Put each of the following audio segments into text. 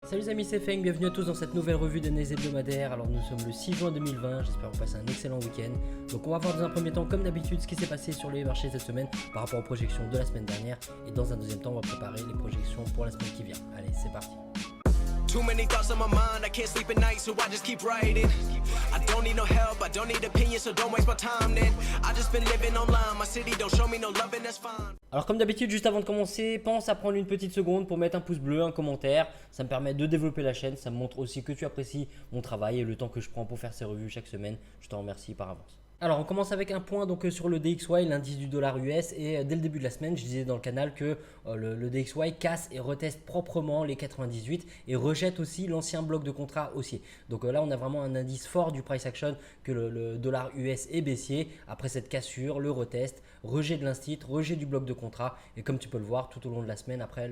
Salut les amis, c'est Feng, bienvenue à tous dans cette nouvelle revue d'analyse hebdomadaire. Alors nous sommes le 6 juin 2020, j'espère que vous passez un excellent week-end. Donc on va voir dans un premier temps comme d'habitude ce qui s'est passé sur les marchés cette semaine par rapport aux projections de la semaine dernière. Et dans un deuxième temps on va préparer les projections pour la semaine qui vient. Allez, c'est parti. Too many thoughts on my mind, I can't sleep at night, so I just keep writing. I don't need no help, I don't need opinions, so don't waste my time then. I just been living online, my city don't show me no love and that's fine. Alors comme d'habitude, juste avant de commencer, pense à prendre une petite seconde pour mettre un pouce bleu, un commentaire. Ça me permet de développer la chaîne, ça me montre aussi que tu apprécies mon travail et le temps que je prends pour faire ces revues chaque semaine. Je t'en remercie par avance. Alors on commence avec un point donc sur le DXY, l'indice du dollar US, et dès le début de la semaine je disais dans le canal que le DXY casse et reteste proprement les 98 et rejette aussi l'ancien bloc de contrat haussier. Donc là on a vraiment un indice fort du price action que le dollar US est baissier après cette cassure, le retest, rejet de l'instit, rejet du bloc de contrat, et comme tu peux le voir tout au long de la semaine après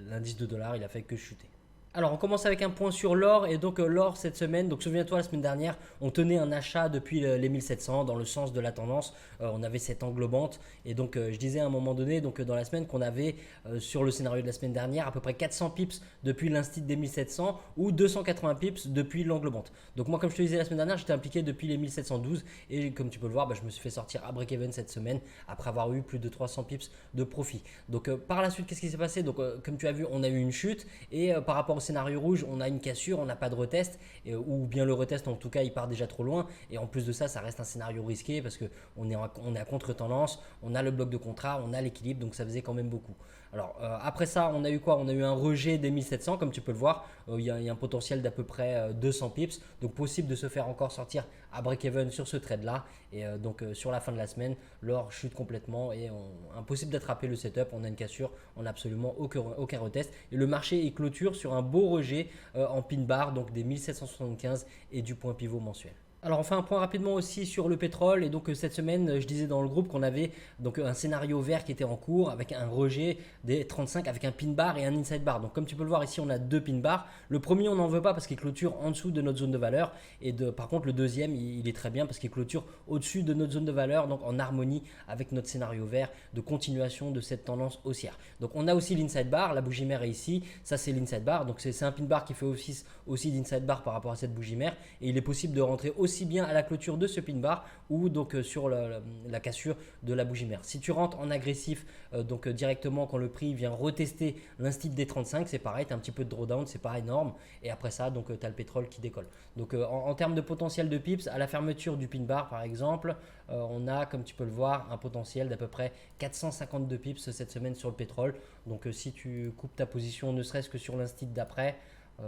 l'indice de dollar il a fait que chuter. Alors on commence avec un point sur l'or, et donc l'or cette semaine, donc souviens-toi la semaine dernière on tenait un achat depuis les 1700 dans le sens de la tendance, on avait cette englobante, et donc je disais à un moment donné donc dans la semaine qu'on avait sur le scénario de la semaine dernière à peu près 400 pips depuis l'instit des 1700 ou 280 pips depuis l'englobante. Donc moi comme je te disais la semaine dernière j'étais impliqué depuis les 1712 et comme tu peux le voir je me suis fait sortir à break-even cette semaine après avoir eu plus de 300 pips de profit. Donc par la suite qu'est-ce qui s'est passé? Donc comme tu as vu on a eu une chute, et par rapport au scénario rouge, on a une cassure, on n'a pas de retest, ou bien le retest en tout cas il part déjà trop loin, et en plus de ça, ça reste un scénario risqué parce qu'on est à contre-tendance, on a le bloc de contrat, on a l'équilibre, donc ça faisait quand même beaucoup. Alors après ça, on a eu quoi? On a eu un rejet des 1700 comme tu peux le voir, il y a un potentiel d'à peu près 200 pips, donc possible de se faire encore sortir à break-even sur ce trade là, et donc sur la fin de la semaine, l'or chute complètement et impossible d'attraper le setup, on a une cassure, on n'a absolument aucun retest, et le marché est clôture sur un beau rejet en pin bar, donc des 1775 et du point pivot mensuel. Alors on fait un point rapidement aussi sur le pétrole, et donc cette semaine je disais dans le groupe qu'on avait donc un scénario vert qui était en cours avec un rejet des 35 avec un pin bar et un inside bar. Donc comme tu peux le voir ici on a deux pin bars. Le premier on n'en veut pas parce qu'il clôture en dessous de notre zone de valeur, et par contre le deuxième il est très bien parce qu'il clôture au-dessus de notre zone de valeur, donc en harmonie avec notre scénario vert de continuation de cette tendance haussière. Donc on a aussi l'inside bar, la bougie mère est ici, ça c'est l'inside bar, donc c'est un pin bar qui fait office aussi d'inside bar par rapport à cette bougie mère, et il est possible de rentrer aussi bien à la clôture de ce pin bar ou donc sur la cassure de la bougie mère. Si tu rentres en agressif donc directement quand le prix vient retester l'instit des 35, c'est pareil, tu as un petit peu de drawdown, c'est pas énorme, et après ça donc tu as le pétrole qui décolle. Donc en termes de potentiel de pips, à la fermeture du pin bar par exemple, on a comme tu peux le voir un potentiel d'à peu près 452 pips cette semaine sur le pétrole. Donc si tu coupes ta position ne serait-ce que sur l'instit d'après,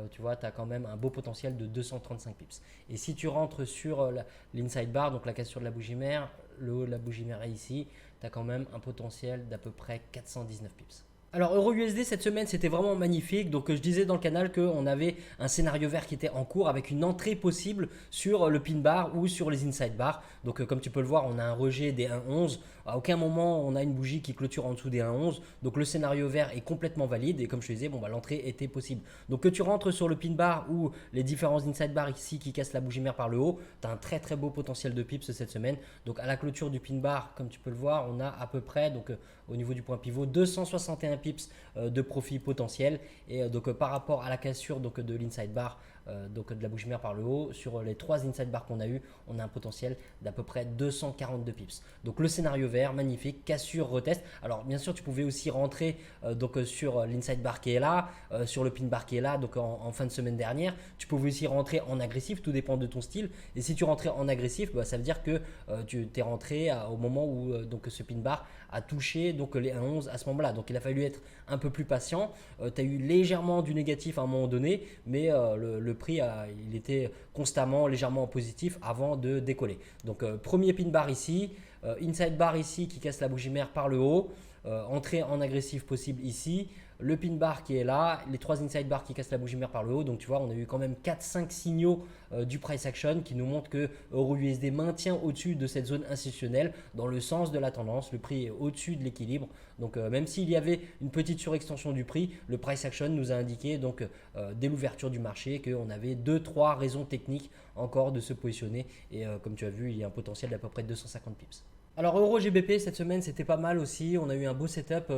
tu vois, tu as quand même un beau potentiel de 235 pips. Et si tu rentres sur l'inside bar, donc la cassure de la bougie mère, le haut de la bougie mère est ici, tu as quand même un potentiel d'à peu près 419 pips. Alors EURUSD cette semaine c'était vraiment magnifique, donc je disais dans le canal qu'on avait un scénario vert qui était en cours avec une entrée possible sur le pin bar ou sur les inside bars. Donc comme tu peux le voir on a un rejet des 1,11, à aucun moment on a une bougie qui clôture en dessous des 1,11, donc le scénario vert est complètement valide, et comme je te disais l'entrée était possible. Donc que tu rentres sur le pin bar ou les différents inside bars ici qui cassent la bougie mère par le haut, tu as un très très beau potentiel de pips cette semaine. Donc à la clôture du pin bar comme tu peux le voir on a à peu près donc au niveau du point pivot 261 pips de profit potentiel, et donc par rapport à la cassure donc de l'inside bar donc de la bougie mère par le haut, sur les trois inside bars qu'on a eu on a un potentiel d'à peu près 242 pips. Donc le scénario vert magnifique, cassure, retest. Alors bien sûr tu pouvais aussi rentrer donc sur l'inside bar qui est là, sur le pin bar qui est là, donc en fin de semaine dernière tu pouvais aussi rentrer en agressif, tout dépend de ton style, et si tu rentrais en agressif ça veut dire que tu t'es rentré au moment où donc ce pin bar a touché donc les 1,11 à ce moment là, donc il a fallu être un peu plus patient. Tu as eu légèrement du négatif à un moment donné, mais le prix il était constamment légèrement en positif avant de décoller. Donc premier pin bar ici, inside bar ici qui casse la bougie mère par le haut, entrée en agressif possible ici, le pin bar qui est là, les trois inside bars qui cassent la bougie mère par le haut. Donc tu vois on a eu quand même 4-5 signaux du price action qui nous montrent que EURUSD maintient au-dessus de cette zone institutionnelle dans le sens de la tendance, le prix est au-dessus de l'équilibre. Donc même s'il y avait une petite surextension du prix, le price action nous a indiqué donc dès l'ouverture du marché qu'on avait 2-3 raisons techniques encore de se positionner, et comme tu as vu il y a un potentiel d'à peu près 250 pips. Alors Euro GBP cette semaine c'était pas mal aussi, on a eu un beau setup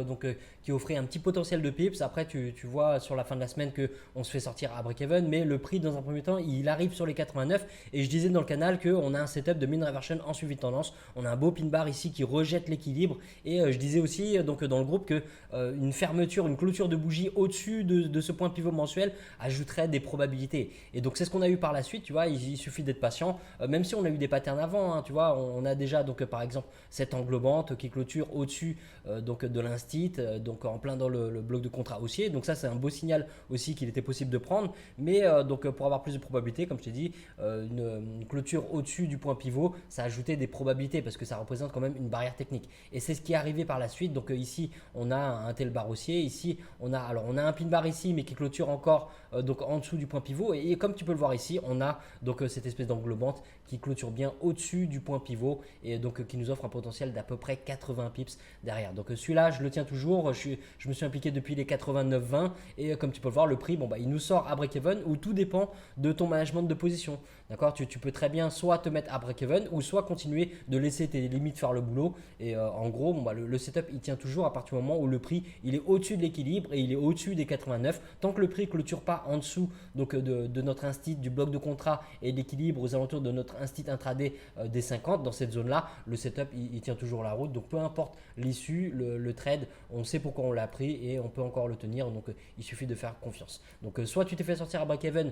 qui offrait un petit potentiel de pips. Après tu vois sur la fin de la semaine qu'on se fait sortir à break-even, mais le prix dans un premier temps il arrive sur les 89 et je disais dans le canal qu'on a un setup de mean reversion en suivi de tendance. On a un beau pin bar ici qui rejette l'équilibre et je disais aussi donc dans le groupe que une fermeture, une clôture de bougie au-dessus de ce point pivot mensuel ajouterait des probabilités. Et donc c'est ce qu'on a eu par la suite, tu vois, il suffit d'être patient, même si on a eu des patterns avant, hein, tu vois, on a déjà donc par exemple cette englobante qui clôture au-dessus donc de l'instit, donc en plein dans le bloc de contrat haussier. Donc ça c'est un beau signal aussi qu'il était possible de prendre, mais donc pour avoir plus de probabilité, comme je t'ai dit, une clôture au-dessus du point pivot, ça ajoutait des probabilités parce que ça représente quand même une barrière technique. Et c'est ce qui est arrivé par la suite. Donc ici on a un tel bar haussier, ici on a un pin bar ici mais qui clôture encore donc en dessous du point pivot et comme tu peux le voir ici, on a donc cette espèce d'englobante qui clôture bien au-dessus du point pivot et donc qui nous offre un potentiel d'à peu près 80 pips derrière. Donc celui-là, je le tiens toujours. Je me suis impliqué depuis les 89,20 et comme tu peux le voir, le prix, il nous sort à break-even où tout dépend de ton management de position. D'accord, tu peux très bien soit te mettre à break-even ou soit continuer de laisser tes limites faire le boulot. Et en gros, le setup il tient toujours à partir du moment où le prix il est au-dessus de l'équilibre et il est au-dessus des 89. Tant que le prix ne clôture pas en dessous donc, de notre instit, du bloc de contrat et de l'équilibre aux alentours de notre instit intraday des 50, dans cette zone-là, le setup il tient toujours la route. Donc peu importe l'issue, le trade, on sait pourquoi on l'a pris et on peut encore le tenir. Donc il suffit de faire confiance. Donc soit tu t'es fait sortir à break-even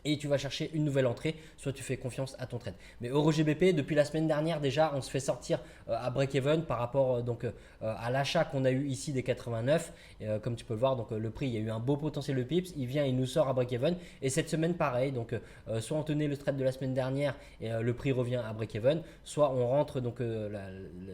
et tu vas chercher une nouvelle entrée, soit tu fais confiance à ton trade. Mais EuroGBP, depuis la semaine dernière déjà, on se fait sortir à break-even par rapport à l'achat qu'on a eu ici des 89. Comme tu peux le voir, donc, le prix, il y a eu un beau potentiel de pips, il vient, il nous sort à break-even. Et cette semaine, pareil, donc soit on tenait le trade de la semaine dernière et le prix revient à break-even, soit on rentre donc,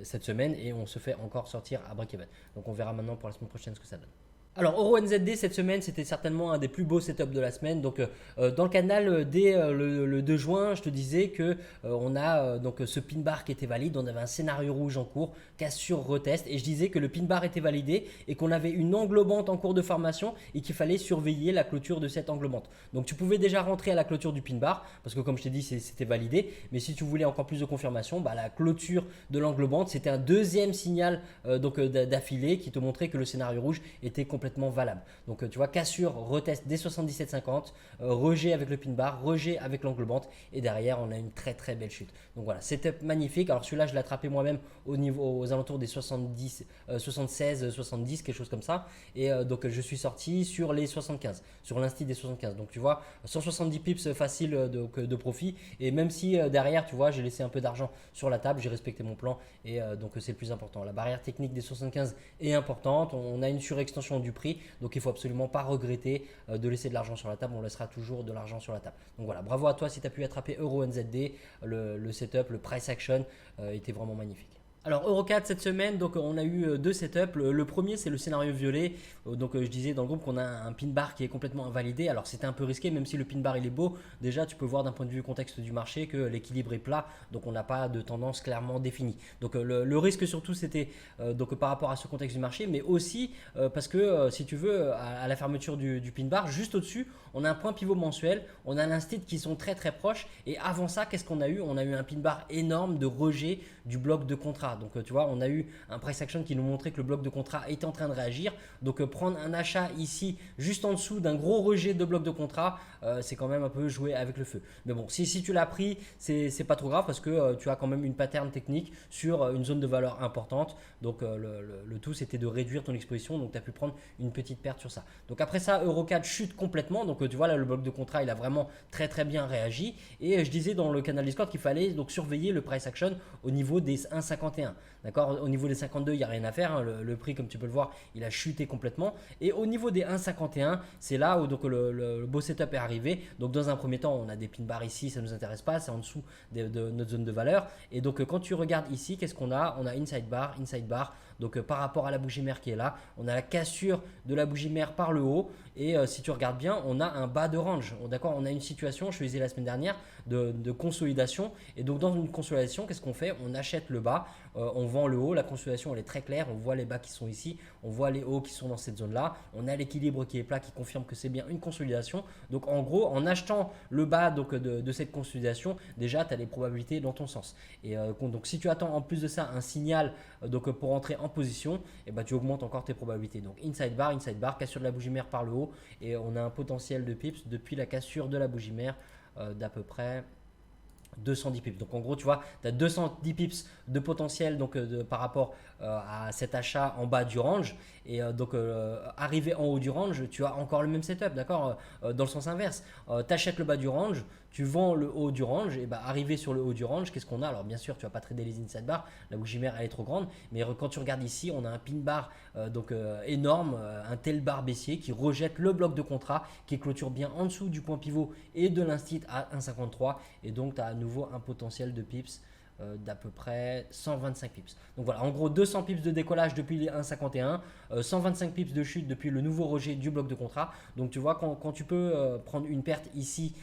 cette semaine et on se fait encore sortir à break-even. Donc on verra maintenant pour la semaine prochaine ce que ça donne. Alors EuroNZD cette semaine c'était certainement un des plus beaux setups de la semaine. Donc dans le canal dès le 2 juin je te disais que on a donc ce pin bar qui était valide, on avait un scénario rouge en cours, cassure retest et je disais que le pin bar était validé et qu'on avait une englobante en cours de formation et qu'il fallait surveiller la clôture de cette englobante. Donc tu pouvais déjà rentrer à la clôture du pin bar parce que comme je t'ai dit c'était validé, mais si tu voulais encore plus de confirmation, la clôture de l'englobante c'était un deuxième signal d'affilée qui te montrait que le scénario rouge était complètement valable. Donc tu vois, cassure, retest dès 77,50, rejet avec le pin bar, rejet avec l'englobante et derrière on a une très très belle chute. Donc voilà, setup magnifique. Alors celui-là je l'ai attrapé moi-même aux alentours des 76, 70, quelque chose comme ça. Et donc je suis sorti sur les 75, sur l'instit des 75. Donc tu vois, 170 pips facile de profit. Et même si derrière, tu vois, j'ai laissé un peu d'argent sur la table, j'ai respecté mon plan et donc c'est le plus important. La barrière technique des 75 est importante. On a une surextension du prix, donc il ne faut absolument pas regretter de laisser de l'argent sur la table. On laissera toujours de l'argent sur la table. Donc voilà, bravo à toi si tu as pu attraper EuroNZD. Le setup, le price action était vraiment magnifique. Alors Eurocad cette semaine, donc on a eu deux setups. Le premier c'est le scénario violet. Donc je disais dans le groupe qu'on a un pin bar qui est complètement invalidé. Alors c'était un peu risqué, même si le pin bar il est beau. Déjà tu peux voir d'un point de vue contexte du marché que l'équilibre est plat, donc on n'a pas de tendance clairement définie. Donc le risque surtout c'était donc par rapport à ce contexte du marché, mais aussi parce que si tu veux à la fermeture du pin bar, juste au-dessus on a un point pivot mensuel, on a l'instit qui sont très très proches. Et avant ça, qu'est-ce qu'on a eu? On a eu un pin bar énorme de rejet du bloc de contrat. Donc tu vois, on a eu un price action qui nous montrait que le bloc de contrat est en train de réagir. Donc prendre un achat ici juste en dessous d'un gros rejet de bloc de contrat, c'est quand même un peu jouer avec le feu. Mais bon, si tu l'as pris, c'est pas trop grave parce que tu as quand même une pattern technique sur une zone de valeur importante. Donc le tout c'était de réduire ton exposition. Donc tu as pu prendre une petite perte sur ça. Donc après ça, Eurocad chute complètement. Donc tu vois là, le bloc de contrat il a vraiment très très bien réagi. Et je disais dans le canal Discord qu'il fallait donc surveiller le price action au niveau des 1,51. D'accord, au niveau des 52, il n'y a rien à faire. Hein. Le prix, comme tu peux le voir, il a chuté complètement. Et au niveau des 1,51, c'est là où donc, le beau setup est arrivé. Donc, dans un premier temps, on a des pin bars ici, ça ne nous intéresse pas, c'est en dessous de notre zone de valeur. Et donc, quand tu regardes ici, qu'est-ce qu'on a? On a inside bar. Donc, par rapport à la bougie mère qui est là, on a la cassure de la bougie mère par le haut. Et si tu regardes bien, on a un bas de range. D'accord, on a une situation, je te disais la semaine dernière, de consolidation. Et donc dans une consolidation, qu'est-ce qu'on fait? On achète le bas, on vend le haut. La consolidation, elle est très claire. On voit les bas qui sont ici, on voit les hauts qui sont dans cette zone-là. On a l'équilibre qui est plat, qui confirme que c'est bien une consolidation. Donc en gros, en achetant le bas donc, de cette consolidation, déjà, tu as les probabilités dans ton sens. Et donc si tu attends en plus de ça un signal donc, pour entrer en position, et ben, tu augmentes encore tes probabilités. Donc inside bar, cassure de la bougie mère par le haut. Et on a un potentiel de pips depuis la cassure de la bougie mère d'à peu près 210 pips. Donc en gros, tu vois, tu as 210 pips de potentiel donc, par rapport à cet achat en bas du range. Et donc, arrivé en haut du range, tu as encore le même setup, d'accord, dans le sens inverse. Tu achètes le bas du range, tu vends le haut du range, et bah, arrivé sur le haut du range, qu'est-ce qu'on a? Alors bien sûr, tu vas pas trader les inside bars, la bougie mère elle est trop grande, mais quand tu regardes ici, on a un pin bar donc, énorme, un tel bar baissier qui rejette le bloc de contrat, qui clôture bien en dessous du point pivot et de l'instit à 1,53, et donc tu as à nouveau un potentiel de pips d'à peu près 125 pips. Donc voilà, en gros 200 pips de décollage depuis les 1,51, 125 pips de chute depuis le nouveau rejet du bloc de contrat. Donc tu vois, quand tu peux prendre une perte ici,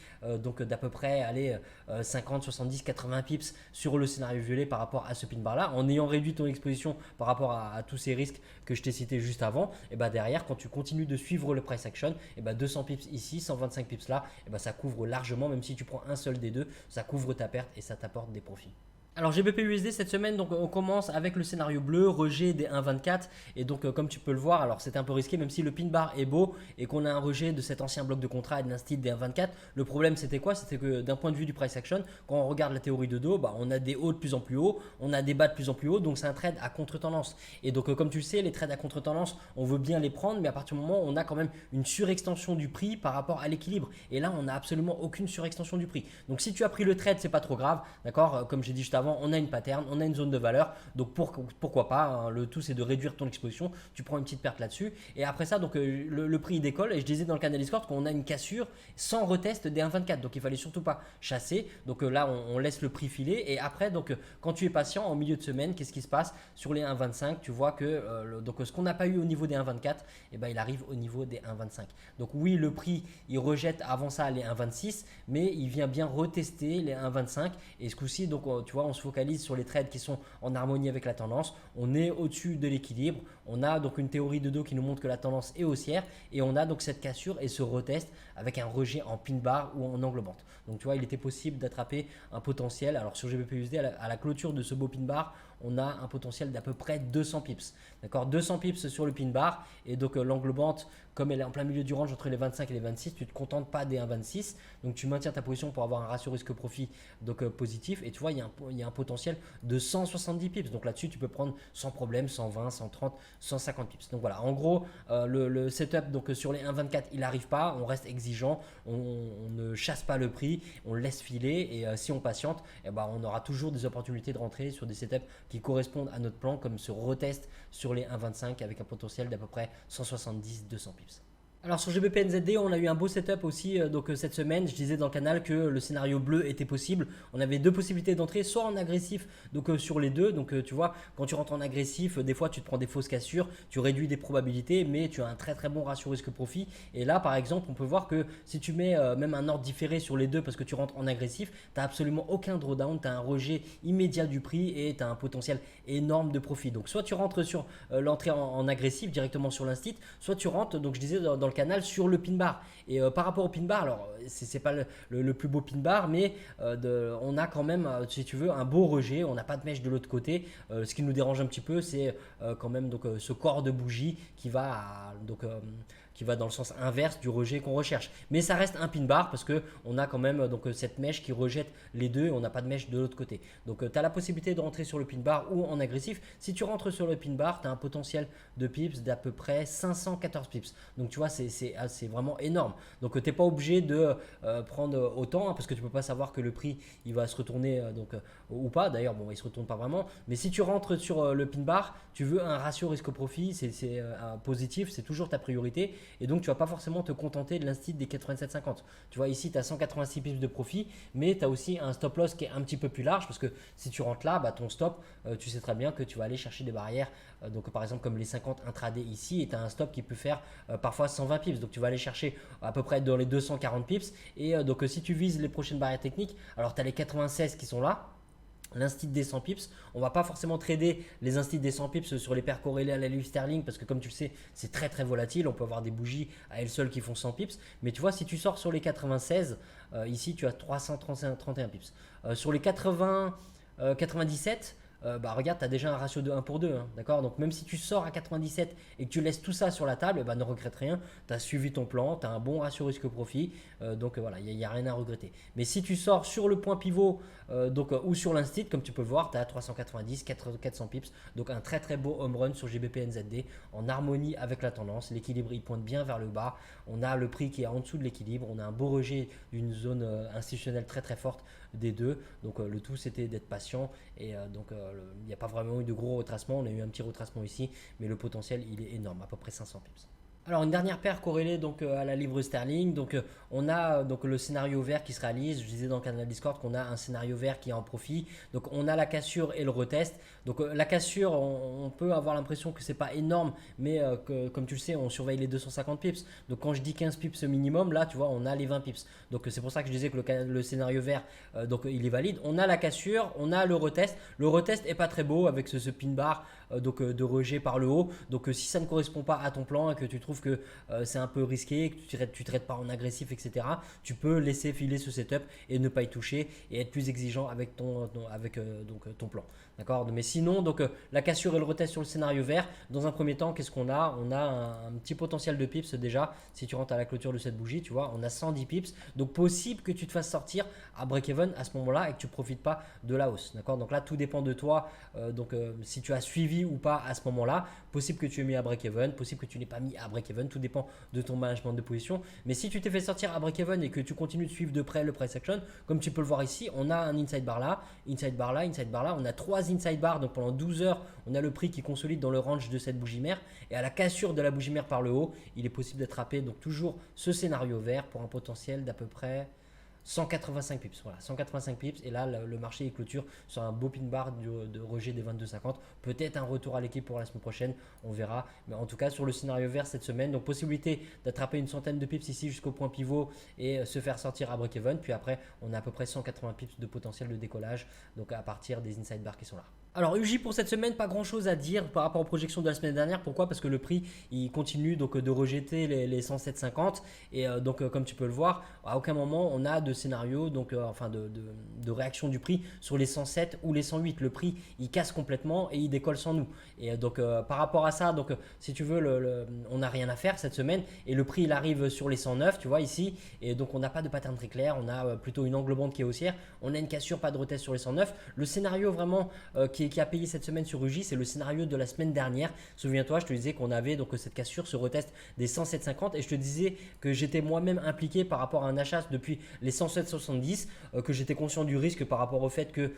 donc d'à peu près allez, 50, 70, 80 pips sur le scénario violet par rapport à ce pin bar là, en ayant réduit ton exposition par rapport à tous ces risques que je t'ai cités juste avant, et bah derrière, quand tu continues de suivre le price action, et bah 200 pips ici, 125 pips là, et bah ça couvre largement, même si tu prends un seul des deux, ça couvre ta perte et ça t'apporte des profits. Alors GBP USD cette semaine, donc on commence avec le scénario bleu, rejet des 1,24, et donc comme tu peux le voir, alors c'est un peu risqué même si le pin bar est beau et qu'on a un rejet de cet ancien bloc de contrat et de l'instit des 1,24. Le problème c'était quoi? C'était que d'un point de vue du price action, quand on regarde la théorie de dos, bah, on a des hauts de plus en plus hauts, on a des bas de plus en plus hauts, donc c'est un trade à contre-tendance. Et donc comme tu le sais, les trades à contre-tendance, on veut bien les prendre, mais à partir du moment où on a quand même une surextension du prix par rapport à l'équilibre. Et là on n'a absolument aucune surextension du prix. Donc si tu as pris le trade, c'est pas trop grave, d'accord? Comme j'ai dit juste avant, on a une pattern, on a une zone de valeur, donc pourquoi pas, hein, le tout c'est de réduire ton exposition, tu prends une petite perte là-dessus, et après ça donc le prix il décolle, et je disais dans le canal Discord qu'on a une cassure sans retest des 1,24, donc il fallait surtout pas chasser, donc là on laisse le prix filer, et après donc quand tu es patient en milieu de semaine, qu'est-ce qui se passe sur les 1,25? Tu vois que donc ce qu'on n'a pas eu au niveau des 1,24, et ben il arrive au niveau des 1,25. Donc oui, le prix il rejette avant ça les 1,26, mais il vient bien retester les 1,25, et ce coup-ci donc tu vois, on se focalise sur les trades qui sont en harmonie avec la tendance. On est au-dessus de l'équilibre. On a donc une théorie de dos qui nous montre que la tendance est haussière, et on a donc cette cassure et ce retest avec un rejet en pin bar ou en englobante. Donc tu vois, il était possible d'attraper un potentiel. Alors sur GBP/USD, à la clôture de ce beau pin bar, on a un potentiel d'à peu près 200 pips. D'accord, 200 pips sur le pin bar, et donc l'englobante, comme elle est en plein milieu du range entre les 25 et les 26, tu ne te contentes pas des 1,26, donc tu maintiens ta position pour avoir un ratio risque-profit donc positif, et tu vois, il y a un potentiel de 170 pips. Donc là-dessus, tu peux prendre sans problème 120, 130, 150 pips. Donc voilà, en gros, le setup donc, sur les 1,24, il n'arrive pas, on reste exigeant, on ne chasse pas le prix, on le laisse filer, et si on patiente, eh ben, on aura toujours des opportunités de rentrer sur des setups qui correspondent à notre plan, comme ce retest sur les 1,25 avec un potentiel d'à peu près 170-200 pips. Alors sur GBP/NZD, on a eu un beau setup aussi donc cette semaine. Je disais dans le canal que le scénario bleu était possible. On avait deux possibilités d'entrée, soit en agressif donc sur les deux. Donc tu vois, quand tu rentres en agressif, des fois tu te prends des fausses cassures, tu réduis des probabilités, mais tu as un très très bon ratio risque-profit. Et là par exemple, on peut voir que si tu mets même un ordre différé sur les deux parce que tu rentres en agressif, tu n'as absolument aucun drawdown, tu as un rejet immédiat du prix et tu as un potentiel énorme de profit. Donc soit tu rentres sur l'entrée en agressif directement sur l'instit, soit tu rentres, donc je disais dans le canal, sur le pin bar. Et par rapport au pin bar, alors c'est pas le plus beau pin bar, mais on a quand même, si tu veux, un beau rejet. On n'a pas de mèche de l'autre côté. Ce qui nous dérange un petit peu, c'est quand même donc, ce corps de bougie qui va qui va dans le sens inverse du rejet qu'on recherche. Mais ça reste un pin bar parce qu'on a quand même donc, cette mèche qui rejette les deux, et on n'a pas de mèche de l'autre côté. Donc tu as la possibilité de rentrer sur le pin bar ou en agressif. Si tu rentres sur le pin bar, tu as un potentiel de pips d'à peu près 514 pips. Donc tu vois, c'est vraiment énorme. Donc tu n'es pas obligé de prendre autant, hein, parce que tu ne peux pas savoir que le prix il va se retourner ou pas. D'ailleurs, bon, il ne se retourne pas vraiment. Mais si tu rentres sur le pin bar, tu veux un ratio risque-profit, c'est positif, c'est toujours ta priorité. et donc tu vas pas forcément te contenter de l'instit des 87,50. Tu vois, ici tu as 186 pips de profit, mais tu as aussi un stop loss qui est un petit peu plus large parce que si tu rentres là, bah, ton stop, tu sais très bien que tu vas aller chercher des barrières, donc par exemple comme les 50 intraday ici, et tu as un stop qui peut faire parfois 120 pips, donc tu vas aller chercher à peu près dans les 240 pips, et donc si tu vises les prochaines barrières techniques, alors tu as les 96 qui sont là. L'instit des 100 pips, on va pas forcément trader les instits des 100 pips sur les paires corrélées à la livre sterling parce que comme tu le sais, c'est très très volatile. On peut avoir des bougies à elles seules qui font 100 pips. Mais tu vois, si tu sors sur les 96, ici tu as 331 pips. Sur les 80, 97, bah regarde, tu as déjà un ratio de 1 pour 2, hein, d'accord. Donc même si tu sors à 97 et que tu laisses tout ça sur la table, bah, ne regrette rien, tu as suivi ton plan, tu as un bon ratio risque-profit, donc voilà, il n'y a rien à regretter. Mais si tu sors sur le point pivot ou sur l'instit, comme tu peux le voir, tu as 390, 400 pips, donc un très très beau home run sur GBP/NZD en harmonie avec la tendance. L'équilibre il pointe bien vers le bas, on a le prix qui est en dessous de l'équilibre, on a un beau rejet d'une zone institutionnelle très très forte des deux, donc le tout c'était d'être patient, et donc il n'y a pas vraiment eu de gros retracement, on a eu un petit retracement ici, mais le potentiel il est énorme, à peu près 500 pips. Alors une dernière paire corrélée donc à la livre sterling, donc on a donc le scénario vert qui se réalise. Je disais dans le canal Discord qu'on a un scénario vert qui est en profit, donc on a la cassure et le retest. Donc la cassure, on peut avoir l'impression que c'est pas énorme, mais comme tu le sais, on surveille les 250 pips. Donc quand je dis 15 pips minimum, là tu vois, on a les 20 pips. Donc c'est pour ça que je disais que le scénario vert, donc il est valide. On a la cassure, on a le retest. Le retest est pas très beau avec ce pin bar de rejet par le haut. Donc si ça ne correspond pas à ton plan et que tu trouves que c'est un peu risqué, que tu ne traites pas en agressif, etc., tu peux laisser filer ce setup et ne pas y toucher et être plus exigeant avec ton plan. D'accord. Mais sinon, donc la cassure et le retest sur le scénario vert, dans un premier temps, qu'est-ce qu'on a? On a un petit potentiel de pips déjà. Si tu rentres à la clôture de cette bougie, tu vois, on a 110 pips. Donc possible que tu te fasses sortir à break-even à ce moment-là et que tu ne profites pas de la hausse. D'accord. Donc là, tout dépend de toi. Si tu as suivi ou pas à ce moment-là, possible que tu aies mis à break-even, possible que tu n'aies pas mis à break-even, tout dépend de ton management de position. Mais si tu t'es fait sortir à break-even et que tu continues de suivre de près le price action, comme tu peux le voir ici, on a un inside bar là, inside bar là, inside bar là, on a 3 inside bars, donc pendant 12 heures, on a le prix qui consolide dans le range de cette bougie mère, et à la cassure de la bougie mère par le haut, il est possible d'attraper donc toujours ce scénario vert pour un potentiel d'à peu près 185 pips, voilà, 185 pips, et là le marché est clôture sur un beau pin bar de rejet des 22,50, peut-être un retour à l'équipe pour la semaine prochaine, on verra, mais en tout cas sur le scénario vert cette semaine, donc possibilité d'attraper une centaine de pips ici jusqu'au point pivot et se faire sortir à break-even, puis après on a à peu près 180 pips de potentiel de décollage, donc à partir des inside bars qui sont là. Alors UJ pour cette semaine, pas grand chose à dire par rapport aux projections de la semaine dernière. Pourquoi? Parce que le prix il continue donc de rejeter les 107,50 et comme tu peux le voir, à aucun moment on a de scénario de réaction du prix sur les 107 ou les 108. Le prix il casse complètement et il décolle sans nous. Et donc par rapport à ça, donc si tu veux, on n'a rien à faire cette semaine et le prix il arrive sur les 109, tu vois ici, et donc on n'a pas de pattern très clair. On a plutôt une englobante qui est haussière. On a une cassure, pas de retest sur les 109. Le scénario vraiment qui a payé cette semaine sur UJ, c'est le scénario de la semaine dernière. Souviens-toi, je te disais qu'on avait donc cette cassure, ce retest des 107,50 et je te disais que j'étais moi-même impliqué par rapport à un achat depuis les 107,70, que j'étais conscient du risque par rapport au fait que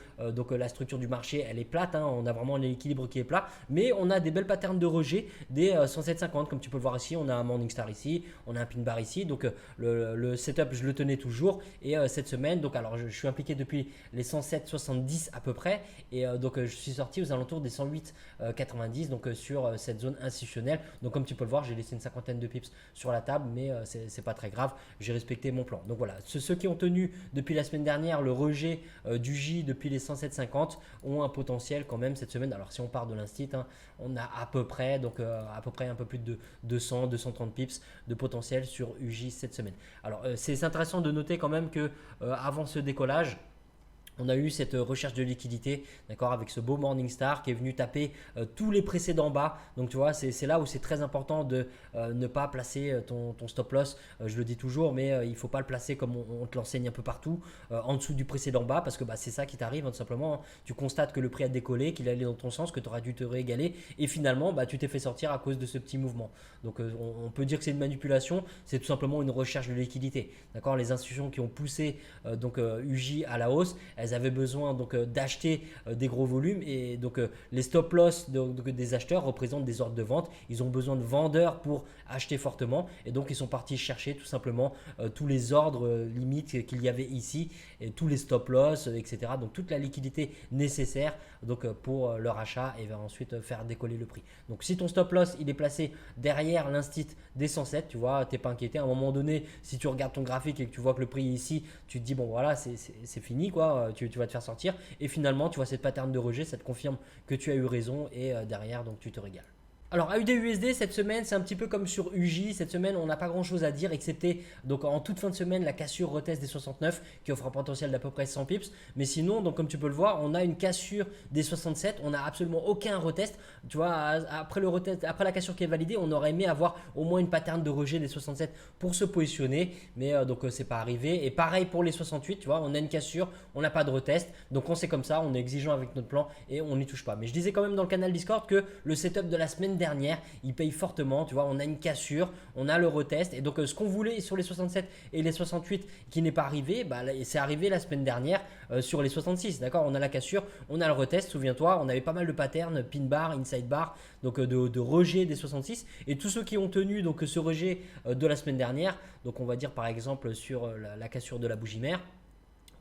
la structure du marché elle est plate, hein, on a vraiment l'équilibre qui est plat, mais on a des belles patterns de rejet des 107,50 comme tu peux le voir ici, on a un Morningstar ici, on a un pin bar ici, donc le setup je le tenais toujours et cette semaine, donc alors je suis impliqué depuis les 107,70 à peu près et donc je suis sorti aux alentours des 108,90 donc sur cette zone institutionnelle. Donc comme tu peux le voir, j'ai laissé une cinquantaine de pips sur la table, mais c'est pas très grave, j'ai respecté mon plan. Donc voilà, ceux qui ont tenu depuis la semaine dernière le rejet du J depuis les 107,50 ont un potentiel quand même cette semaine. Alors si on part de l'instit, hein, on a à peu près un peu plus de 230 pips de potentiel sur UJ cette semaine. Alors c'est intéressant de noter quand même que avant ce décollage, on a eu cette recherche de liquidité, d'accord, avec ce beau Morningstar qui est venu taper tous les précédents bas. Donc tu vois, c'est là où c'est très important de ne pas placer ton stop loss. Je le dis toujours, mais il ne faut pas le placer comme on te l'enseigne un peu partout, en dessous du précédent bas, parce que c'est ça qui t'arrive, hein, tout simplement. Tu constates que le prix a décollé, qu'il allait dans ton sens, que tu auras dû te réégaler, et finalement, tu t'es fait sortir à cause de ce petit mouvement. Donc on peut dire que c'est une manipulation, c'est tout simplement une recherche de liquidité. D'accord, les institutions qui ont poussé UJ à la hausse, elles elles avaient besoin donc d'acheter des gros volumes et donc les stop loss des acheteurs représentent des ordres de vente. Ils ont besoin de vendeurs pour acheter fortement et donc ils sont partis chercher tout simplement tous les ordres limites qu'il y avait ici et tous les stop loss, etc. Donc toute la liquidité nécessaire donc pour leur achat et va ensuite faire décoller le prix. Donc si ton stop loss il est placé derrière l'instit des 107, tu vois, t'es pas inquiété. À un moment donné, si tu regardes ton graphique et que tu vois que le prix est ici, tu te dis bon voilà c'est fini quoi, tu vas te faire sortir et finalement tu vois cette pattern de rejet, ça te confirme que tu as eu raison et derrière donc tu te régales. Alors AUD-USD cette semaine c'est un petit peu comme sur UJ, cette semaine on n'a pas grand chose à dire excepté donc en toute fin de semaine la cassure retest des 69 qui offre un potentiel d'à peu près 100 pips, mais sinon donc comme tu peux le voir on a une cassure des 67, on n'a absolument aucun retest, tu vois après le retest, après la cassure qui est validée on aurait aimé avoir au moins une pattern de rejet des 67 pour se positionner, mais donc c'est pas arrivé et pareil pour les 68, tu vois on a une cassure, on n'a pas de retest, donc on sait comme ça, on est exigeant avec notre plan et on n'y touche pas. Mais je disais quand même dans le canal Discord que le setup de la semaine dernière, il paye fortement, tu vois, on a une cassure, on a le retest et donc ce qu'on voulait sur les 67 et les 68 qui n'est pas arrivé, bah, c'est arrivé la semaine dernière sur les 66, d'accord, on a la cassure, on a le retest, souviens-toi, on avait pas mal de patterns, pin bar, inside bar, donc de rejet des 66 et tous ceux qui ont tenu donc ce rejet de la semaine dernière, donc on va dire par exemple sur la cassure de la bougie mère.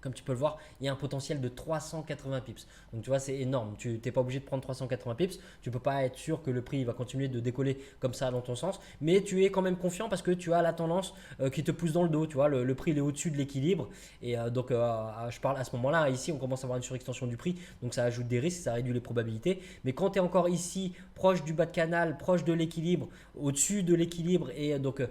Comme tu peux le voir, il y a un potentiel de 380 pips. Donc tu vois, c'est énorme. Tu n'es pas obligé de prendre 380 pips. Tu ne peux pas être sûr que le prix va continuer de décoller comme ça dans ton sens. Mais tu es quand même confiant parce que tu as la tendance qui te pousse dans le dos. Tu vois, le prix il est au-dessus de l'équilibre. Et donc je parle à ce moment-là. Ici, on commence à avoir une surextension du prix. Donc ça ajoute des risques, ça réduit les probabilités. Mais quand tu es encore ici, proche du bas de canal, proche de l'équilibre, au-dessus de l'équilibre et donc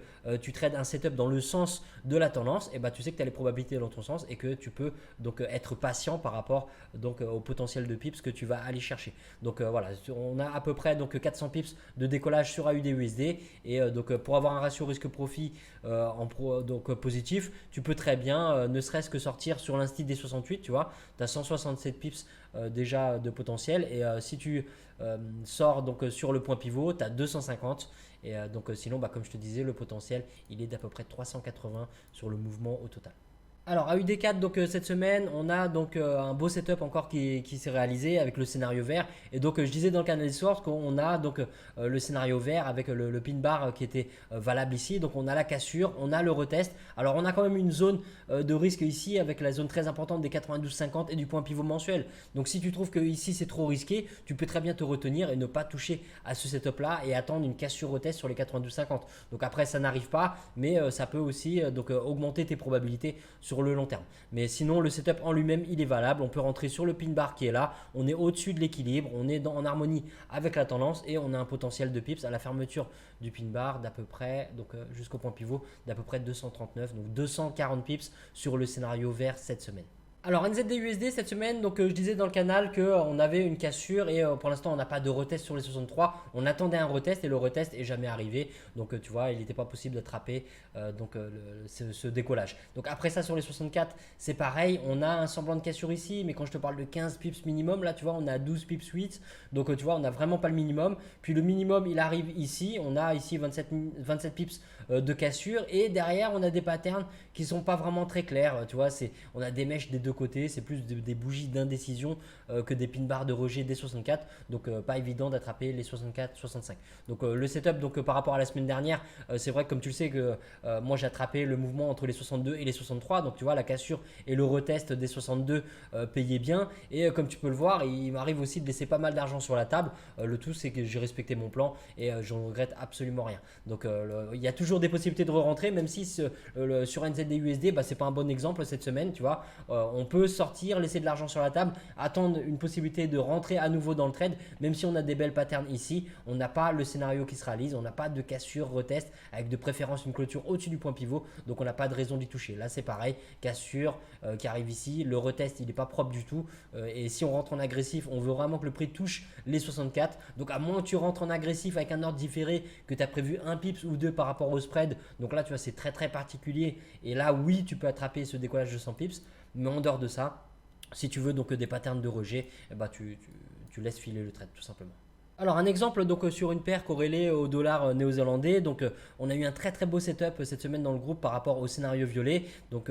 tu trades un setup dans le sens de la tendance, et bah, tu sais que tu as les probabilités dans ton sens et que tu peux donc être patient par rapport donc au potentiel de pips que tu vas aller chercher. Donc voilà, on a à peu près donc 400 pips de décollage sur AUD-USD et donc pour avoir un ratio risque-profit donc positif, tu peux très bien ne serait-ce que sortir sur l'instit des 68, tu vois, tu as 167 pips déjà de potentiel et si tu sors donc sur le point pivot, tu as 250 et donc sinon bah, comme je te disais le potentiel il est d'à peu près 380 sur le mouvement au total. Alors à UD4 donc cette semaine on a donc un beau setup encore qui s'est réalisé avec le scénario vert et donc je disais dans le canal Discord qu'on a donc le scénario vert avec le pin bar qui était valable ici, donc on a la cassure, on a le retest. Alors on a quand même une zone de risque ici avec la zone très importante des 92,50 et du point pivot mensuel, donc si tu trouves que ici c'est trop risqué, tu peux très bien te retenir et ne pas toucher à ce setup là et attendre une cassure retest sur les 92,50. Donc après ça n'arrive pas, mais ça peut aussi donc augmenter tes probabilités sur le long terme. Mais sinon le setup en lui-même il est valable, on peut rentrer sur le pin bar qui est là, on est au-dessus de l'équilibre, on est en harmonie avec la tendance et on a un potentiel de pips à la fermeture du pin bar d'à peu près, donc jusqu'au point pivot d'à peu près 239, donc 240 pips sur le scénario vert cette semaine. Alors NZD-USD cette semaine, donc je disais dans le canal qu'on avait une cassure et pour l'instant on n'a pas de retest sur les 63, on attendait un retest et le retest est jamais arrivé, donc tu vois il n'était pas possible d'attraper ce décollage. Donc après ça sur les 64 c'est pareil, on a un semblant de cassure ici, mais quand je te parle de 15 pips minimum, là tu vois on a 12 pips 8, donc tu vois on n'a vraiment pas le minimum, puis le minimum il arrive ici, on a ici 27 pips de cassure et derrière on a des patterns qui sont pas vraiment très clairs, tu vois, on a des mèches des deux côtés, c'est plus des bougies d'indécision que des pin bars de rejet des 64, donc pas évident d'attraper les 64-65. Donc le setup donc par rapport à la semaine dernière, c'est vrai que comme tu le sais que moi j'ai attrapé le mouvement entre les 62 et les 63, donc tu vois la cassure et le retest des 62 payaient bien et comme tu peux le voir il m'arrive aussi de laisser pas mal d'argent sur la table, le tout c'est que j'ai respecté mon plan et je ne regrette absolument rien. Donc il y a toujours des possibilités de re-rentrer, même si sur NZD-USD bah, c'est pas un bon exemple cette semaine, tu vois, on peut sortir, laisser de l'argent sur la table, attendre une possibilité de rentrer à nouveau dans le trade, même si on a des belles patterns ici, on n'a pas le scénario qui se réalise, on n'a pas de cassure, retest, avec de préférence une clôture au-dessus du point pivot, donc on n'a pas de raison d'y toucher. Là c'est pareil, cassure qui arrive ici, le retest il n'est pas propre du tout, et si on rentre en agressif, on veut vraiment que le prix touche les 64, donc à moins que tu rentres en agressif avec un ordre différé, que tu as prévu un pips ou deux par rapport au spread, donc là tu vois c'est très très particulier, et là oui tu peux attraper ce décollage de 100 pips, mais en dehors de ça, si tu veux donc des patterns de rejet, eh ben, tu laisses filer le trade tout simplement. Alors un exemple donc sur une paire corrélée au dollar néo-zélandais, donc on a eu un très très beau setup cette semaine dans le groupe par rapport au scénario violet. Donc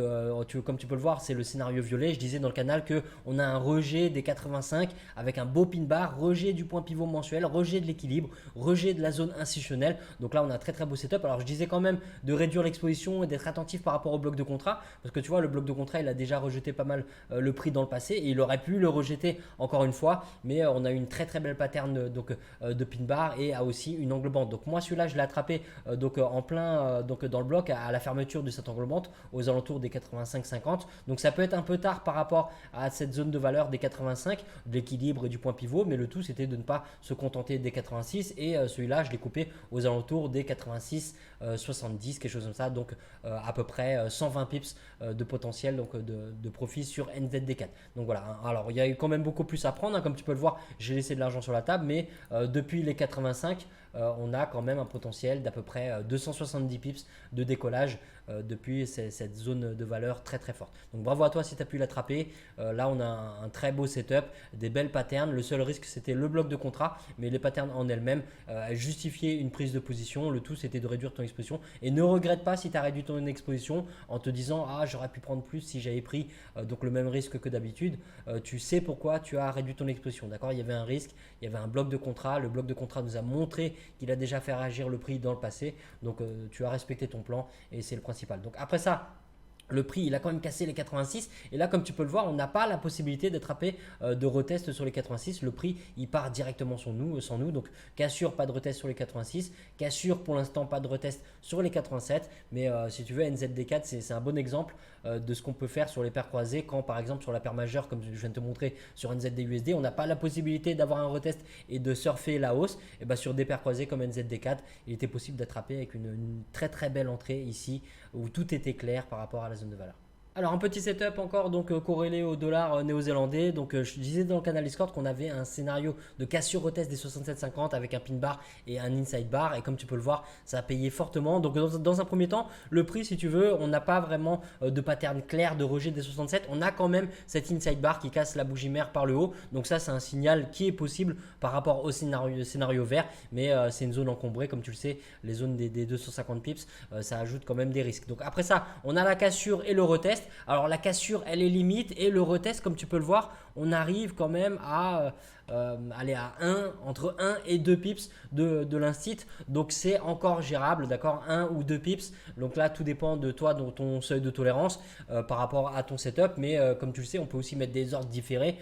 comme tu peux le voir, c'est le scénario violet. Je disais dans le canal que on a un rejet des 85 avec un beau pin bar, rejet du point pivot mensuel, rejet de l'équilibre, rejet de la zone institutionnelle. Donc là on a un très très beau setup. Alors je disais quand même de réduire l'exposition et d'être attentif par rapport au bloc de contrat parce que tu vois le bloc de contrat il a déjà rejeté pas mal le prix dans le passé et il aurait pu le rejeter encore une fois, mais on a eu une très très belle pattern de pin bar et a aussi une englobante. Donc moi celui-là je l'ai attrapé en plein dans le bloc à la fermeture de cette englobante aux alentours des 85-50. Donc ça peut être un peu tard par rapport à cette zone de valeur des 85, de l'équilibre et du point pivot, mais le tout c'était de ne pas se contenter des 86 et celui-là je l'ai coupé aux alentours des 86 70, quelque chose comme ça, donc à peu près 120 pips de potentiel donc de profit sur NZD4. Donc voilà, alors il y a eu quand même beaucoup plus à prendre, comme tu peux le voir, j'ai laissé de l'argent sur la table, mais depuis les 85, on a quand même un potentiel d'à peu près 270 pips de décollage depuis cette zone de valeur très très forte. Donc bravo à toi si tu as pu l'attraper. Là on a un très beau setup, des belles patterns. Le seul risque c'était le bloc de contrat, mais les patterns en elles-mêmes justifiaient une prise de position. Le tout c'était de réduire ton exposition et ne regrette pas si tu as réduit ton exposition en te disant ah j'aurais pu prendre plus si j'avais pris donc le même risque que d'habitude. Tu sais pourquoi tu as réduit ton exposition, d'accord? Il y avait un risque, il y avait un bloc de contrat. Le bloc de contrat nous a montré qu'il a déjà fait réagir le prix dans le passé. Donc tu as respecté ton plan et c'est le principal. Donc après ça, le prix il a quand même cassé les 86 et là comme tu peux le voir on n'a pas la possibilité d'attraper de retest sur les 86. Le prix il part directement sans nous, donc cassure pas de retest sur les 86, cassure pour l'instant pas de retest sur les 87, mais si tu veux NZD4 c'est un bon exemple de ce qu'on peut faire sur les paires croisées quand par exemple sur la paire majeure comme je viens de te montrer sur NZD-USD on n'a pas la possibilité d'avoir un retest et de surfer la hausse. Et bien sur des paires croisées comme NZD4 il était possible d'attraper avec une très très belle entrée ici où tout était clair par rapport à la zone de valeur. Alors un petit setup encore donc corrélé au dollar néo-zélandais. Donc je disais dans le canal Discord qu'on avait un scénario de cassure retest des 67,50 avec un pin bar et un inside bar et comme tu peux le voir ça a payé fortement. Donc dans un premier temps le prix si tu veux on n'a pas vraiment de pattern clair de rejet des 67. On a quand même cet inside bar qui casse la bougie mère par le haut. Donc ça c'est un signal qui est possible par rapport au scénario vert, mais c'est une zone encombrée comme tu le sais. Les zones des 250 pips ça ajoute quand même des risques. Donc après ça on a la cassure et le retest. Alors la cassure elle est limite et le retest comme tu peux le voir on arrive quand même à aller à entre 1 et 2 pips de l'instit, donc c'est encore gérable, d'accord, 1 ou 2 pips. Donc là tout dépend de toi, de ton seuil de tolérance par rapport à ton setup, mais comme tu le sais on peut aussi mettre des ordres différés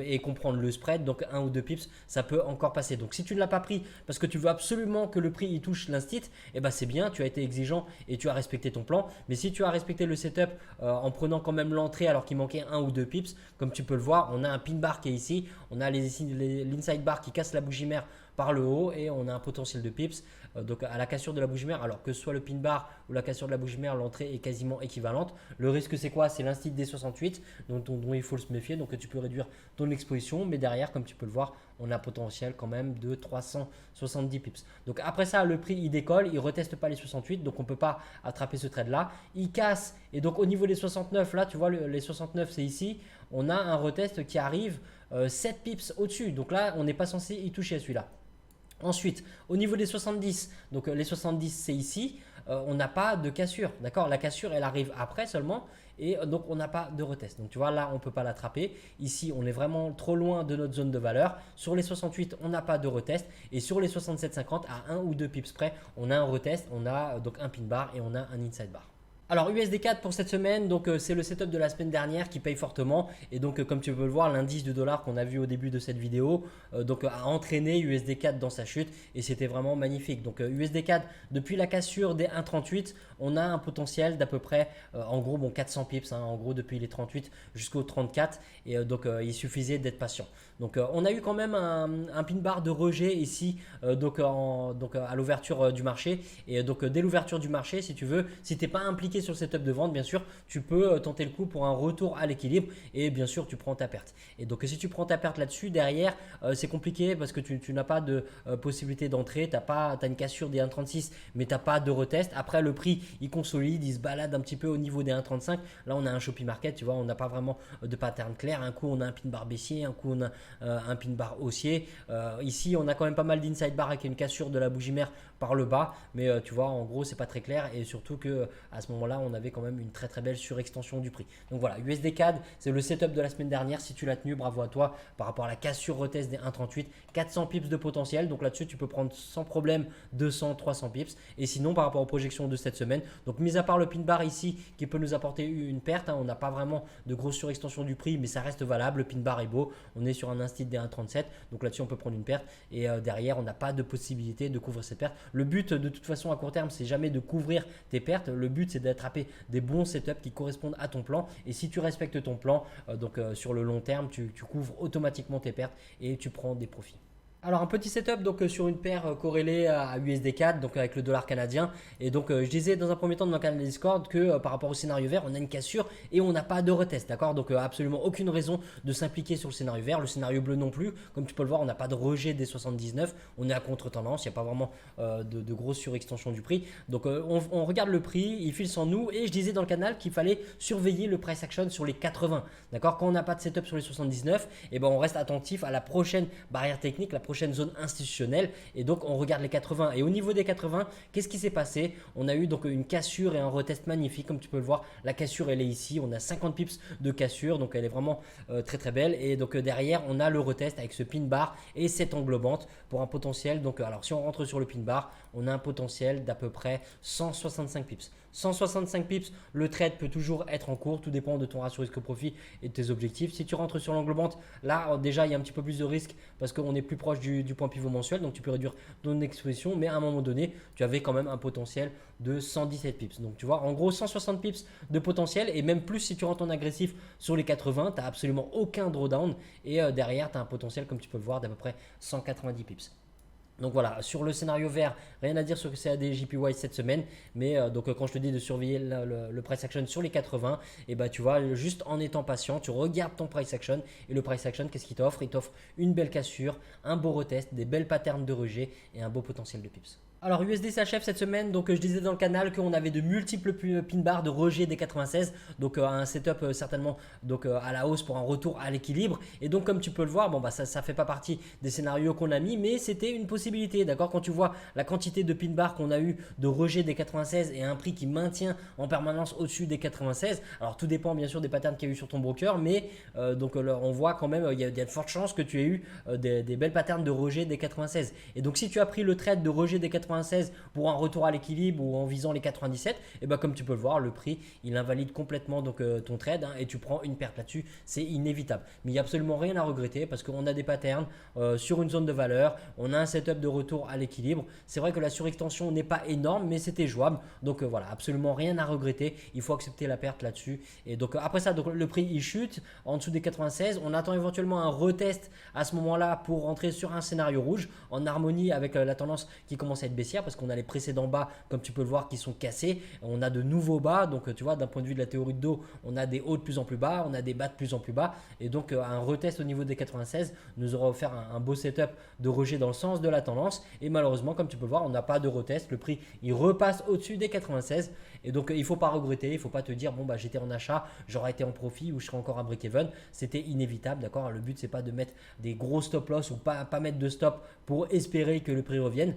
et comprendre le spread, donc 1 ou 2 pips ça peut encore passer. Donc si tu ne l'as pas pris parce que tu veux absolument que le prix il touche l'instit, et ben c'est bien, tu as été exigeant et tu as respecté ton plan. Mais si tu as respecté le setup en prenant quand même l'entrée alors qu'il manquait 1 ou 2 pips, comme tu peux le voir on a un pin bar qui est ici, on a l'inside bar qui casse la bougie mère par le haut et on a un potentiel de pips donc à la cassure de la bougie mère. Alors que ce soit le pin bar ou la cassure de la bougie mère, l'entrée est quasiment équivalente. Le risque c'est quoi? C'est l'instit des 68 dont il faut se méfier, donc tu peux réduire ton exposition, mais derrière comme tu peux le voir on a un potentiel quand même de 370 pips. Donc après ça le prix il décolle, il reteste pas les 68, donc on peut pas attraper ce trade là, il casse et donc au niveau des 69 là tu vois les 69 c'est ici, on a un retest qui arrive 7 pips au-dessus, donc là on n'est pas censé y toucher à celui-là. Ensuite, au niveau des 70, donc les 70 c'est ici, on n'a pas de cassure, d'accord? La cassure elle arrive après seulement et donc on n'a pas de retest. Donc tu vois là on ne peut pas l'attraper. Ici on est vraiment trop loin de notre zone de valeur. Sur les 68 on n'a pas de retest et sur les 67,50 à 1 ou 2 pips près on a un retest, on a donc un pin bar et on a un inside bar. Alors USD4 pour cette semaine, donc c'est le setup de la semaine dernière qui paye fortement et donc comme tu peux le voir l'indice du dollar qu'on a vu au début de cette vidéo donc a entraîné USD4 dans sa chute et c'était vraiment magnifique. Donc USD4 depuis la cassure des 1,38 on a un potentiel d'à peu près en gros 400 pips en gros depuis les 38 jusqu'au 34 et donc il suffisait d'être patient. Donc on a eu quand même un pin bar de rejet ici donc à l'ouverture du marché et donc dès l'ouverture du marché si tu veux, si tu n'es pas impliqué cliquer sur le setup de vente, bien sûr, tu peux tenter le coup pour un retour à l'équilibre et bien sûr, tu prends ta perte. Et donc, si tu prends ta perte là-dessus, derrière, c'est compliqué parce que tu n'as pas de possibilité d'entrée. Tu as une cassure des 1,36, mais tu n'as pas de retest. Après, le prix, il consolide, il se balade un petit peu au niveau des 1,35. Là, on a un shopping market, tu vois, on n'a pas vraiment de pattern clair. Un coup, on a un pin bar baissier, un coup, on a un pin bar haussier. Ici, on a quand même pas mal d'inside bar avec une cassure de la bougie mère par le bas, mais tu vois, en gros, c'est pas très clair et surtout que à ce moment-là, on avait quand même une très très belle surextension du prix. Donc voilà, USD CAD, c'est le setup de la semaine dernière. Si tu l'as tenu, bravo à toi par rapport à la cassure retest des 1,38, 400 pips de potentiel. Donc là-dessus, tu peux prendre sans problème 200, 300 pips. Et sinon, par rapport aux projections de cette semaine, donc mis à part le pin bar ici qui peut nous apporter une perte, on n'a pas vraiment de grosse surextension du prix, mais ça reste valable. Le pin bar est beau, on est sur un instit des 1,37, donc là-dessus on peut prendre une perte et derrière on n'a pas de possibilité de couvrir cette perte. Le but de toute façon à court terme, c'est jamais de couvrir tes pertes. Le but c'est d'attraper des bons setups qui correspondent à ton plan, et si tu respectes ton plan, sur le long terme, tu couvres automatiquement tes pertes et tu prends des profits. Alors un petit setup donc sur une paire corrélée à USD4, donc avec le dollar canadien. Et donc je disais dans un premier temps dans le canal Discord que par rapport au scénario vert, on a une cassure et on n'a pas de retest, d'accord. Donc absolument aucune raison de s'impliquer sur le scénario vert. Le scénario bleu non plus, comme tu peux le voir, on n'a pas de rejet des 79, on est à contre-tendance, il n'y a pas vraiment de grosse surextension du prix. Donc on regarde le prix, il file sans nous, et je disais dans le canal qu'il fallait surveiller le price action sur les 80, d'accord. Quand on n'a pas de setup sur les 79, et ben on reste attentif à la prochaine barrière technique, la prochaine zone institutionnelle, et donc on regarde les 80. Et au niveau des 80, qu'est-ce qui s'est passé? On a eu donc une cassure et un retest magnifique, comme tu peux le voir. La cassure elle est ici, on a 50 pips de cassure, donc elle est vraiment très très belle. Et donc derrière on a le retest avec ce pin bar et cette englobante pour un potentiel. Donc alors si on rentre sur le pin bar, on a un potentiel d'à peu près 165 pips. 165 pips, le trade peut toujours être en cours, tout dépend de ton ratio risque-profit et de tes objectifs. Si tu rentres sur l'englobante, là déjà il y a un petit peu plus de risque parce qu'on est plus proche du point pivot mensuel, donc tu peux réduire ton exposition, mais à un moment donné, tu avais quand même un potentiel de 117 pips. Donc tu vois, en gros 160 pips de potentiel, et même plus si tu rentres en agressif sur les 80, tu n'as absolument aucun drawdown, et derrière tu as un potentiel, comme tu peux le voir, d'à peu près 190 pips. Donc voilà, sur le scénario vert, rien à dire sur ce que c'est à des JPY cette semaine, mais donc quand je te dis de surveiller le price action sur les 80, et bah tu vois, juste en étant patient, tu regardes ton price action, et le price action, qu'est-ce qu'il t'offre? Il t'offre une belle cassure, un beau retest, des belles patterns de rejet et un beau potentiel de pips. Alors USD s'achève cette semaine, donc je disais dans le canal qu'on avait de multiples pin bars de rejet des 96, donc un setup certainement donc à la hausse pour un retour à l'équilibre. Et donc comme tu peux le voir, bon bah ça fait pas partie des scénarios qu'on a mis, mais c'était une possibilité, d'accord. Quand tu vois la quantité de pin bars qu'on a eu de rejet des 96 et un prix qui maintient en permanence au-dessus des 96, alors tout dépend bien sûr des patterns qu'il y a eu sur ton broker, mais on voit quand même il y a de fortes chances que tu aies eu des belles patterns de rejet des 96. Et donc si tu as pris le trade de rejet des 96 pour un retour à l'équilibre ou en visant les 97, et ben comme tu peux le voir, le prix il invalide complètement donc ton trade, et tu prends une perte là-dessus, c'est inévitable. Mais il n'y a absolument rien à regretter parce qu'on a des patterns sur une zone de valeur, on a un setup de retour à l'équilibre. C'est vrai que la surextension n'est pas énorme, mais c'était jouable. Donc voilà, absolument rien à regretter. Il faut accepter la perte là-dessus. Et donc après ça, donc, le prix il chute en dessous des 96. On attend éventuellement un retest à ce moment-là pour rentrer sur un scénario rouge en harmonie avec la tendance qui commence à être baissière, parce qu'on a les précédents bas, comme tu peux le voir, qui sont cassés. On a de nouveaux bas, donc tu vois, d'un point de vue de la théorie de dos, on a des hauts de plus en plus bas, on a des bas de plus en plus bas, et donc un retest au niveau des 96 nous aura offert un beau setup de rejet dans le sens de la tendance. Et malheureusement, comme tu peux le voir, on n'a pas de retest, le prix il repasse au-dessus des 96, et donc il ne faut pas regretter, il ne faut pas te dire bon bah j'étais en achat, j'aurais été en profit ou je serais encore à break-even. C'était inévitable, d'accord. Le but c'est pas de mettre des gros stop loss ou pas mettre de stop pour espérer que le prix revienne.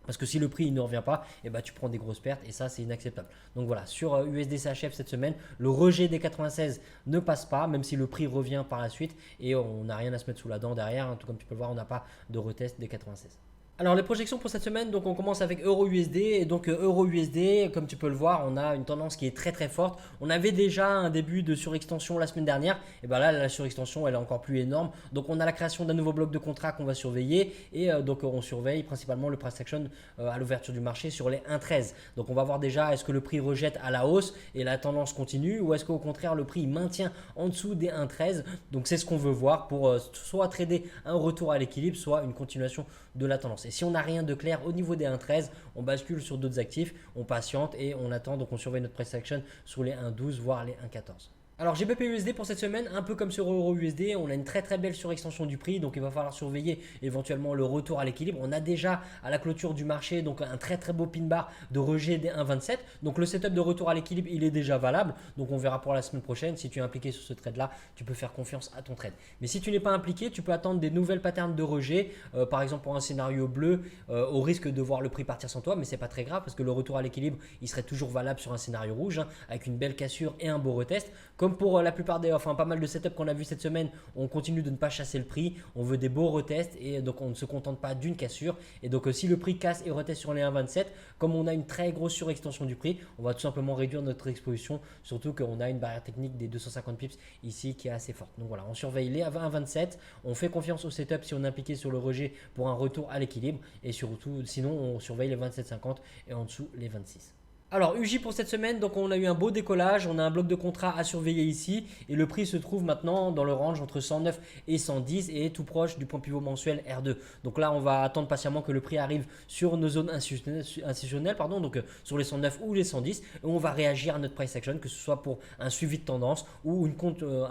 Parce que si le prix il ne revient pas, et bah, tu prends des grosses pertes, et ça c'est inacceptable. Donc voilà, sur USD CHF cette semaine, le rejet des 96 ne passe pas, même si le prix revient par la suite, et on n'a rien à se mettre sous la dent derrière, tout comme tu peux le voir, on n'a pas de retest des 96. Alors les projections pour cette semaine, donc on commence avec Euro-USD, et donc Euro-USD, comme tu peux le voir, on a une tendance qui est très très forte. On avait déjà un début de surextension la semaine dernière, et bien là la surextension elle est encore plus énorme. Donc on a la création d'un nouveau bloc de contrat qu'on va surveiller, et donc on surveille principalement le price action à l'ouverture du marché sur les 1,13. Donc on va voir déjà est-ce que le prix rejette à la hausse et la tendance continue, ou est-ce qu'au contraire le prix maintient en dessous des 1,13. Donc c'est ce qu'on veut voir pour soit trader un retour à l'équilibre, soit une continuation de la tendance. Et si on n'a rien de clair au niveau des 1,13, on bascule sur d'autres actifs, on patiente et on attend. Donc on surveille notre price action sur les 1,12 voire les 1,14. Alors GBP/USD pour cette semaine, un peu comme sur EUR/USD, on a une très belle surextension du prix, donc il va falloir surveiller éventuellement le retour à l'équilibre. On a déjà à la clôture du marché donc un très beau pin bar de rejet des 1,27. Donc le setup de retour à l'équilibre, il est déjà valable. Donc on verra pour la semaine prochaine. Si tu es impliqué sur ce trade là, tu peux faire confiance à ton trade. Mais si tu n'es pas impliqué, tu peux attendre des nouvelles patterns de rejet, par exemple pour un scénario bleu, au risque de voir le prix partir sans toi, mais c'est pas très grave parce que le retour à l'équilibre, il serait toujours valable sur un scénario rouge, avec une belle cassure et un beau retest. Comme pour la plupart pas mal de setups qu'on a vu cette semaine, on continue de ne pas chasser le prix. On veut des beaux retests et donc on ne se contente pas d'une cassure. Et donc si le prix casse et reteste sur les 1,27, comme on a une très grosse surextension du prix, on va tout simplement réduire notre exposition. Surtout qu'on a une barrière technique des 250 pips ici qui est assez forte. Donc voilà, on surveille les 1,27. On fait confiance au setup si on est impliqué sur le rejet pour un retour à l'équilibre. Et surtout, sinon, on surveille les 27,50 et en dessous les 26. Alors UJ pour cette semaine, donc on a eu un beau décollage, on a un bloc de contrat à surveiller ici et le prix se trouve maintenant dans le range entre 109 et 110 et est tout proche du point pivot mensuel R2. Donc là on va attendre patiemment que le prix arrive sur nos zones institutionnelles, donc sur les 109 ou les 110 et on va réagir à notre price action, que ce soit pour un suivi de tendance ou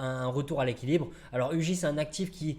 un retour à l'équilibre. Alors UJ c'est un actif qui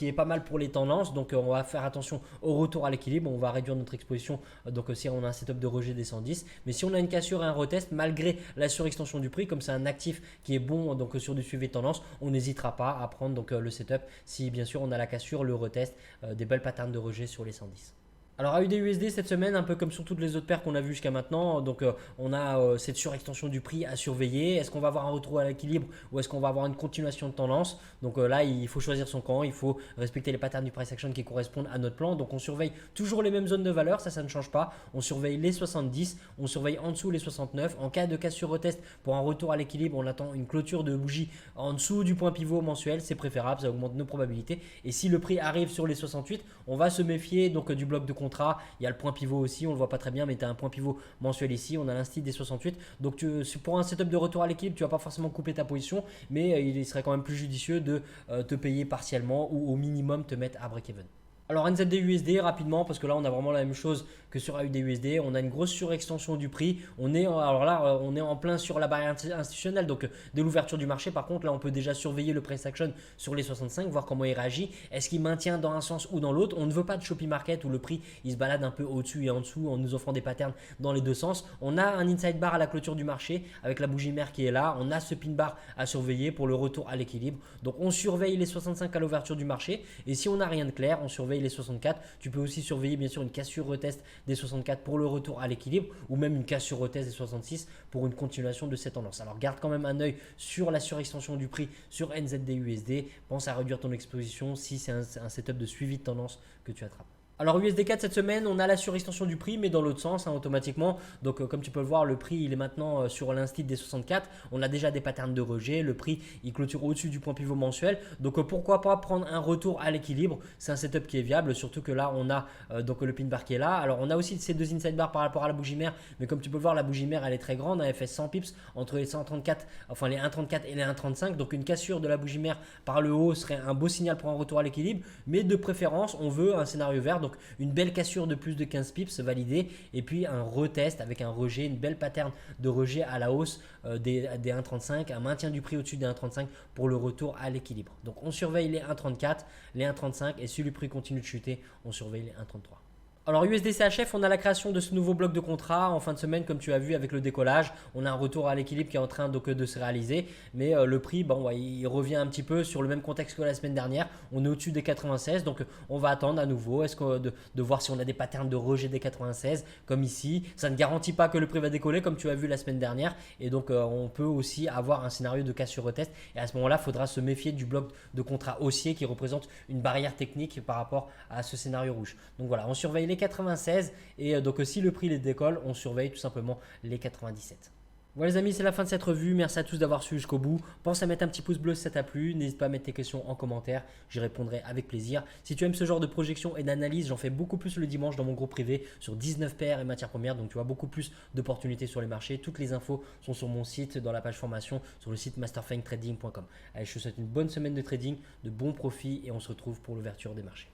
est pas mal pour les tendances, donc on va faire attention au retour à l'équilibre, on va réduire notre exposition donc si on a un setup de rejet des 110, mais si on a une cassure et un retest malgré la surextension du prix, comme c'est un actif qui est bon donc sur du suivi de tendance, on n'hésitera pas à prendre donc le setup si bien sûr on a la cassure, le retest, des belles patterns de rejet sur les 110. Alors AUD/USD cette semaine, un peu comme sur toutes les autres paires qu'on a vues jusqu'à maintenant, donc on a cette surextension du prix à surveiller. Est-ce qu'on va avoir un retour à l'équilibre ou est-ce qu'on va avoir une continuation de tendance? Donc là, il faut choisir son camp, il faut respecter les patterns du price action qui correspondent à notre plan. Donc on surveille toujours les mêmes zones de valeur, ça ne change pas. On surveille les 70, on surveille en dessous les 69. En cas de cassure retest pour un retour à l'équilibre, on attend une clôture de bougie en dessous du point pivot mensuel, c'est préférable, ça augmente nos probabilités. Et si le prix arrive sur les 68, on va se méfier donc du bloc de contrat. Il y a le point pivot aussi, on le voit pas très bien, mais tu as un point pivot mensuel ici, on a l'instit des 68. Donc pour un setup de retour à l'équilibre, tu vas pas forcément couper ta position, mais il serait quand même plus judicieux de te payer partiellement ou au minimum te mettre à break-even. Alors NZD/USD rapidement, parce que là on a vraiment la même chose que sur AUD/USD, on a une grosse surextension du prix. On est en plein sur la barrière institutionnelle, donc dès l'ouverture du marché. Par contre là on peut déjà surveiller le price action sur les 65, voir comment il réagit. Est-ce qu'il maintient dans un sens ou dans l'autre? On ne veut pas de choppy market où le prix il se balade un peu au-dessus et en dessous en nous offrant des patterns dans les deux sens. On a un inside bar à la clôture du marché avec la bougie mère qui est là. On a ce pin bar à surveiller pour le retour à l'équilibre. Donc on surveille les 65 à l'ouverture du marché et si on n'a rien de clair, on surveille les 64. Tu peux aussi surveiller bien sûr une cassure retest des 64 pour le retour à l'équilibre ou même une cassure retest des 66 pour une continuation de cette tendance. Alors garde quand même un œil sur la surextension du prix sur NZD/USD. Pense à réduire ton exposition si c'est un setup de suivi de tendance que tu attrapes. Alors USD4 cette semaine, on a la surextension du prix, mais dans l'autre sens automatiquement. Donc comme tu peux le voir, le prix il est maintenant sur l'instit des 64. On a déjà des patterns de rejet. Le prix il clôture au-dessus du point pivot mensuel. Donc pourquoi pas prendre un retour à l'équilibre. C'est un setup qui est viable, surtout que là on a donc le pin bar qui est là. Alors on a aussi ces deux inside bars par rapport à la bougie mère, mais comme tu peux le voir, la bougie mère elle est très grande. Elle fait 100 pips entre les 134, enfin les 1,34 et les 1,35. Donc une cassure de la bougie mère par le haut serait un beau signal pour un retour à l'équilibre. Mais de préférence, on veut un scénario vert. Donc une belle cassure de plus de 15 pips validée et puis un retest avec un rejet, une belle pattern de rejet à la hausse des 1,35, un maintien du prix au-dessus des 1,35 pour le retour à l'équilibre. Donc on surveille les 1,34, les 1,35 et si le prix continue de chuter, on surveille les 1,33. Alors USD/CHF, on a la création de ce nouveau bloc de contrat en fin de semaine comme tu as vu avec le décollage. On a un retour à l'équilibre qui est en train donc, de se réaliser. Mais le prix, il revient un petit peu sur le même contexte que la semaine dernière. On est au-dessus des 96. Donc on va attendre à nouveau de voir si on a des patterns de rejet des 96 comme ici. Ça ne garantit pas que le prix va décoller comme tu as vu la semaine dernière. Et donc on peut aussi avoir un scénario de cassure retest. Et à ce moment-là, il faudra se méfier du bloc de contrat haussier qui représente une barrière technique par rapport à ce scénario rouge. Donc voilà, on surveille les 96 et donc si le prix les décolle, on surveille tout simplement les 97. Voilà les amis, c'est la fin de cette revue. Merci à tous d'avoir suivi jusqu'au bout. Pense à mettre un petit pouce bleu si ça t'a plu. N'hésite pas à mettre tes questions en commentaire. J'y répondrai avec plaisir. Si tu aimes ce genre de projection et d'analyse, j'en fais beaucoup plus le dimanche dans mon groupe privé sur 19 paires et matières premières. Donc tu vois beaucoup plus d'opportunités sur les marchés. Toutes les infos sont sur mon site, dans la page formation, sur le site masterfangtrading.com. Allez, je te souhaite une bonne semaine de trading, de bons profits et on se retrouve pour l'ouverture des marchés.